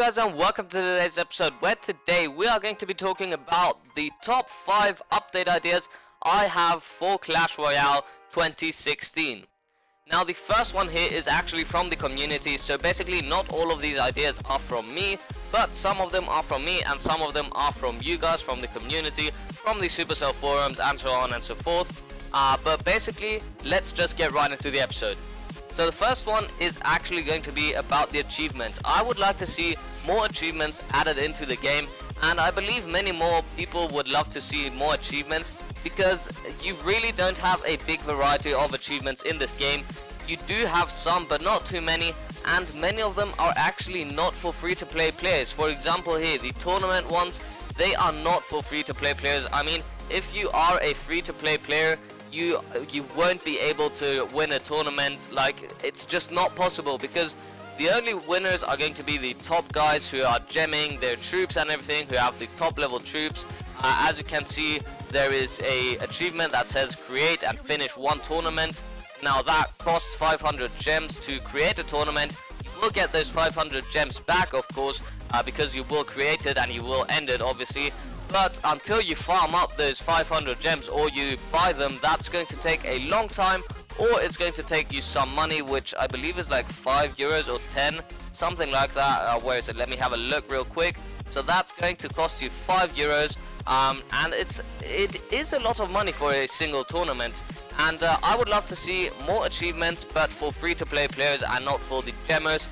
guys, and welcome to today's episode, where today we are going to be talking about the top 5 update ideas I have for Clash Royale 2016. Now the first one here is actually from the community, so basically not all of these ideas are from me, but some of them are from me and some of them are from you guys, from the community, from the Supercell forums and so on and so forth. But basically, let's just get right into the episode. So the first one is actually going to be about the achievements. I would like to see more achievements added into the game, and I believe many more people would love to see more achievements because you really don't have a big variety of achievements in this game. You do have some, but not too many, and many of them are actually not for free-to-play players. For example here, the tournament ones, they are not for free-to-play players. I mean, if you are a free-to-play player, you won't be able to win a tournament. Like, it's just not possible, because the only winners are going to be the top guys who are gemming their troops and everything, who have the top level troops. As you can see, there is a achievement that says create and finish one tournament. Now that costs 500 gems to create a tournament. You will get those 500 gems back, of course, because you will create it and you will end it, obviously. But until you farm up those 500 gems or you buy them, that's going to take a long time, or it's going to take you some money, which I believe is like 5 euros or 10, something like that. Where is it? Let me have a look real quick. So that's going to cost you 5 euros, and it is a lot of money for a single tournament. And I would love to see more achievements, but for free-to-play players and not for the gemmers.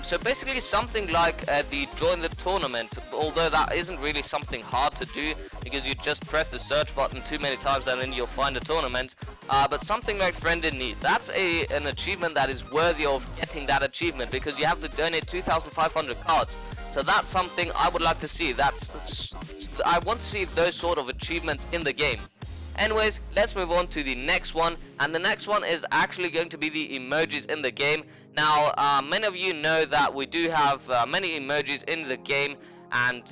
So basically something like the join the tournament, although that isn't really something hard to do because you just press the search button too many times and then you'll find a tournament. But something like friend in need, that's an achievement that is worthy of getting that achievement, because you have to donate 2,500 cards. So that's something I would like to see. I want to see those sort of achievements in the game. Anyways, let's move on to the next one, and the next one is actually going to be the emojis in the game. Now, many of you know that we do have many emojis in the game, and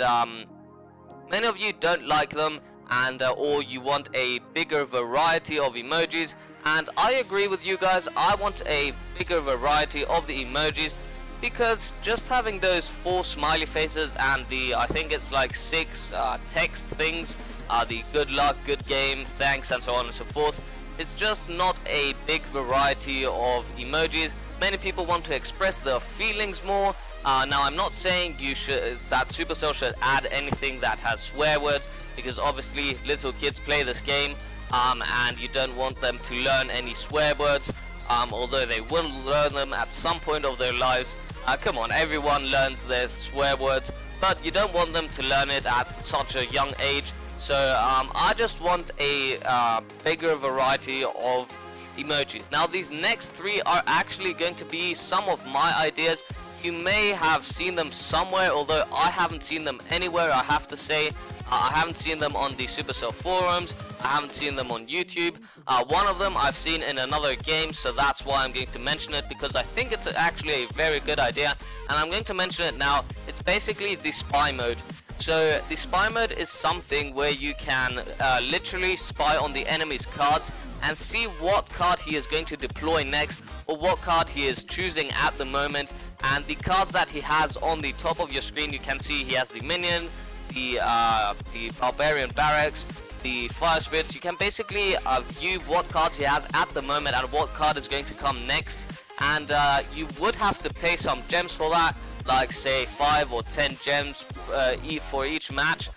many of you don't like them, and or you want a bigger variety of emojis, and I agree with you guys. I want a bigger variety of the emojis, because just having those 4 smiley faces and the, I think it's like 6 text things, the good luck, good game, thanks, and so on and so forth, it's just not a big variety of emojis. Many people want to express their feelings more. Now, I'm not saying that Supercell should add anything that has swear words, because obviously little kids play this game, and you don't want them to learn any swear words, although they will learn them at some point of their lives. Come on, everyone learns their swear words, but you don't want them to learn it at such a young age. So I just want a bigger variety of emojis. Now these next 3 are actually going to be some of my ideas. You may have seen them somewhere, although I haven't seen them anywhere, I have to say. I haven't seen them on the Supercell forums, I haven't seen them on YouTube. One of them I've seen in another game, so that's why I'm going to mention it, because I think it's actually a very good idea, and I'm going to mention it now. It's basically the spy mode. So the spy mode is something where you can literally spy on the enemy's cards and see what card he is going to deploy next, or what card he is choosing at the moment. And the cards that he has on the top of your screen, you can see he has the minion, the barbarian barracks, the fire spirits. You can basically view what cards he has at the moment and what card is going to come next, and you would have to pay some gems for that, like say 5 or 10 gems for each match.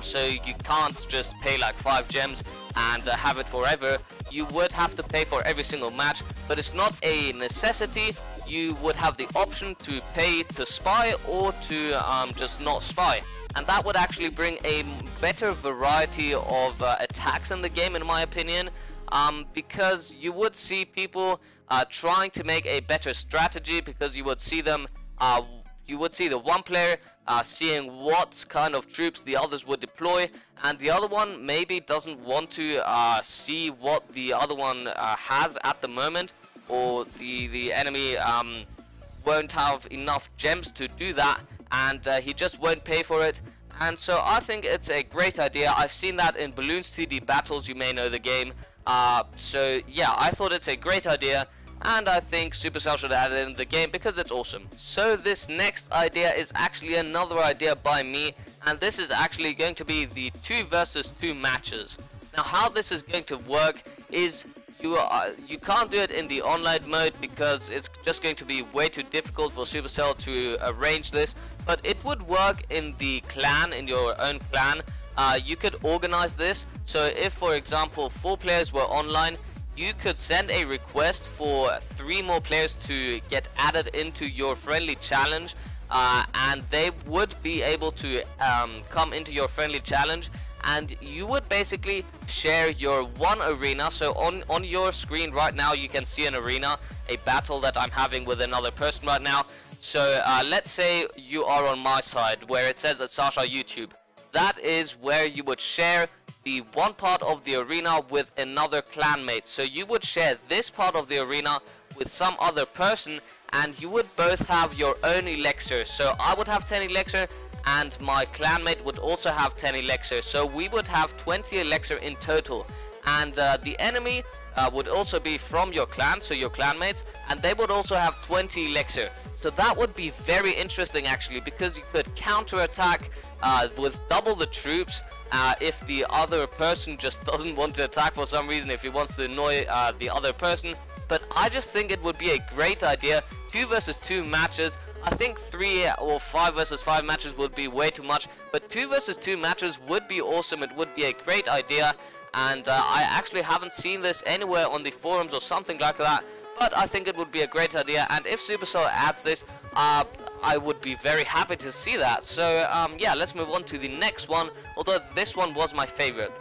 So you can't just pay like 5 gems and have it forever. You would have to pay for every single match, but it's not a necessity. You would have the option to pay to spy or to just not spy, and that would actually bring a better variety of attacks in the game, in my opinion, because you would see people trying to make a better strategy, because you would see them you would see the one player seeing what kind of troops the others would deploy, and the other one maybe doesn't want to see what the other one has at the moment, or the enemy won't have enough gems to do that, and he just won't pay for it. And so I think it's a great idea. I've seen that in Balloons 2D Battles, you may know the game. So yeah, I thought it's a great idea, and I think Supercell should add it in the game because it's awesome. So this next idea is actually another idea by me, and this is actually going to be the 2 versus 2 matches. Now how this is going to work is you can't do it in the online mode because it's just going to be way too difficult for Supercell to arrange this, but it would work in the clan, in your own clan. You could organize this, so if for example 4 players were online, you could send a request for 3 more players to get added into your friendly challenge, and they would be able to come into your friendly challenge, and you would basically share your one arena. So on your screen right now you can see an arena, a battle that I'm having with another person right now. So let's say you are on my side where it says Sasha YouTube. That is where you would share the one part of the arena with another clanmate. So you would share this part of the arena with some other person, and you would both have your own elixir. So I would have 10 elixir and my clanmate would also have 10 elixir, so we would have 20 elixir in total. And the enemy would also be from your clan, so your clanmates, and they would also have 20 elixir. So that would be very interesting actually, because you could counter-attack with double the troops if the other person just doesn't want to attack for some reason, if he wants to annoy the other person. But I just think it would be a great idea. 2 versus 2 matches. I think 3 or 5 versus 5 matches would be way too much, but 2 versus 2 matches would be awesome. It would be a great idea, and I actually haven't seen this anywhere on the forums or something like that, but I think it would be a great idea, and if Supercell adds this, I would be very happy to see that. So yeah, let's move on to the next one, although this one was my favorite.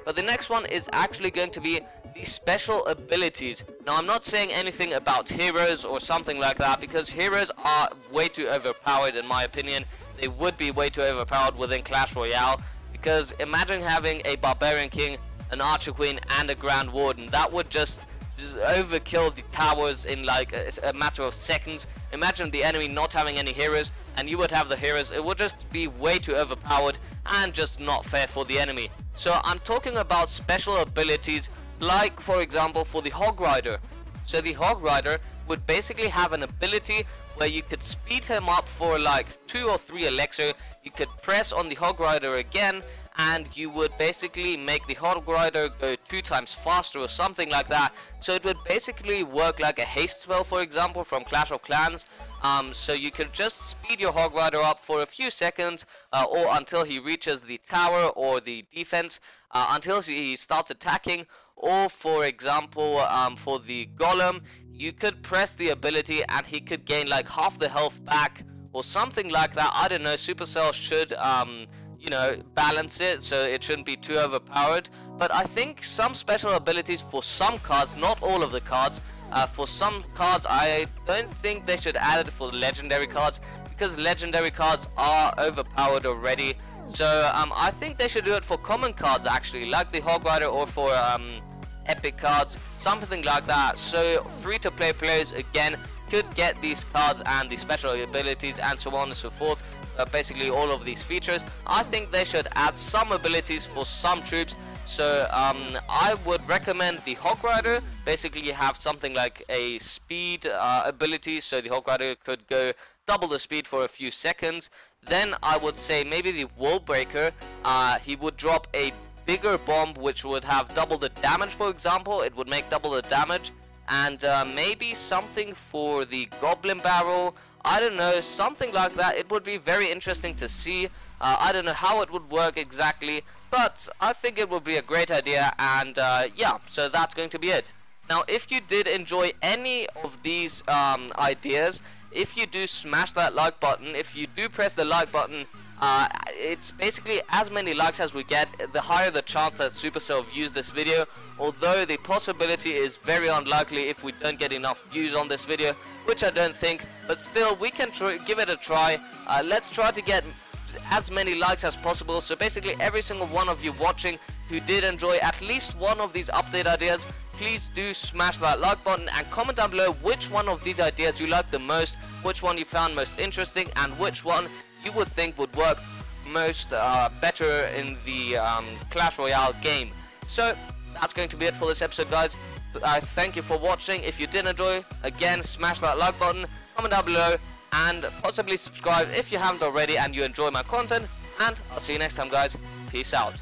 But the next one is actually going to be the special abilities. Now I'm not saying anything about heroes or something like that, because heroes are way too overpowered in my opinion. They would be way too overpowered within Clash Royale, because imagine having a Barbarian King, an Archer Queen and a Grand Warden. That would just overkill the towers in like a matter of seconds. Imagine the enemy not having any heroes and you would have the heroes. It would just be way too overpowered and just not fair for the enemy. So I'm talking about special abilities, like for example for the Hog Rider. So the Hog Rider would basically have an ability where you could speed him up for like 2 or 3 elixir. You could press on the Hog Rider again and you would basically make the Hog Rider go 2 times faster or something like that. So it would basically work like a haste spell, for example, from Clash of Clans. So you could just speed your Hog Rider up for a few seconds or until he reaches the tower or the defense, until he starts attacking. Or for example, for the Golem, you could press the ability and he could gain like half the health back or something like that. I don't know, Supercell should you know, balance it so it shouldn't be too overpowered. But I think some special abilities for some cards, not all of the cards, for some cards I don't think they should add it for legendary cards, because legendary cards are overpowered already. So I think they should do it for common cards actually, like the Hog Rider, or for epic cards, something like that. So free-to-play players again could get these cards and the special abilities and so on and so forth. Basically all of these features. I think they should add some abilities for some troops. So I would recommend the Hog Rider. Basically you have something like a speed ability, so the Hog Rider could go double the speed for a few seconds. Then I would say maybe the Wall Breaker. He would drop a bigger bomb which would have double the damage, for example. It would make double the damage. And maybe something for the Goblin Barrel. I don't know, something like that. It would be very interesting to see. I don't know how it would work exactly, but I think it would be a great idea. And yeah, so that's going to be it. Now if you did enjoy any of these ideas, if you do smash that like button, if you do press the like button, it's basically as many likes as we get, the higher the chance that Supercell views this video. Although the possibility is very unlikely if we don't get enough views on this video, which I don't think, but still we can give it a try. Let's try to get as many likes as possible. So basically every single one of you watching who did enjoy at least one of these update ideas, please do smash that like button and comment down below which one of these ideas you liked the most, which one you found most interesting, and which one you would think would work most better in the Clash Royale game. So that's going to be it for this episode, guys. I thank you for watching. If you did enjoy, again, smash that like button, comment down below, and possibly subscribe if you haven't already and you enjoy my content. And I'll see you next time, guys. Peace out.